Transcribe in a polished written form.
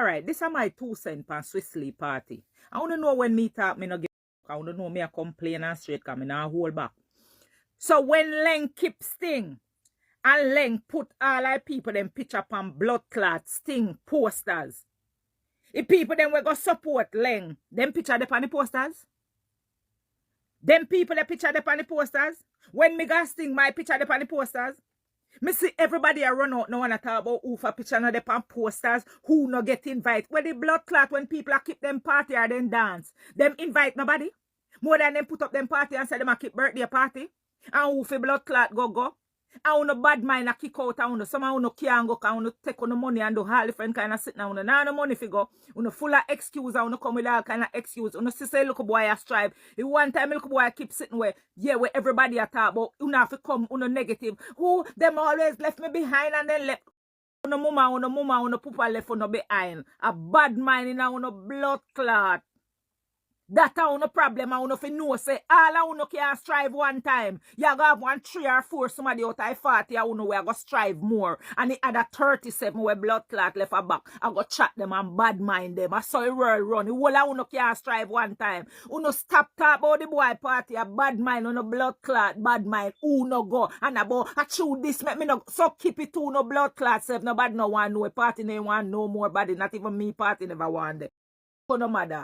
Alright, this is my 2 cents pan Swiss sleep party. I want to know when me talk, me no give. I want to know me a complain and straight come in and hold back. So when Leng keep sting, and Leng put all our people them picture upon blood clot sting posters. If people them we go support Leng, them picture them on the posters. Them people that picture them on the posters. When me go sting, my picture them on the posters. Me see everybody a run out now and I talk about who for picture no them on posters, who no get invite. When the blood clot, when people a keep them party or them dance, them invite nobody. More than them put up them party and say them a keep birthday party. And who for blood clot go. And uno bad mind a kick out and uno. Some of uno can't go because uno take on the money and do all different kind of sitting. Uno now no money figure. Uno full of excuse and uno come with all kind of excuse. Uno say look boy a strive. If one time look boy keep sitting where everybody a talk about. Uno have to come uno negative. Who them always left me behind and then left. Uno mama, uno papa left uno behind. A bad mind in uno blood clot. That a uno problem and uno fi know say all a uno can strive one time. You go have 1, 3 or 4 somebody out of 40 a uno we go strive more. And the other 37 where blood clot left a back. I go chat them and bad mind them. I saw the world run. The whole a uno can strive one time. Uno stop talk about the boy party a bad mind uno blood clot bad mind. Uno go and about I chew this make me no so keep it to uno blood clot self. Nobody no want know a party no want no more body. Not even me party never want them. No matter.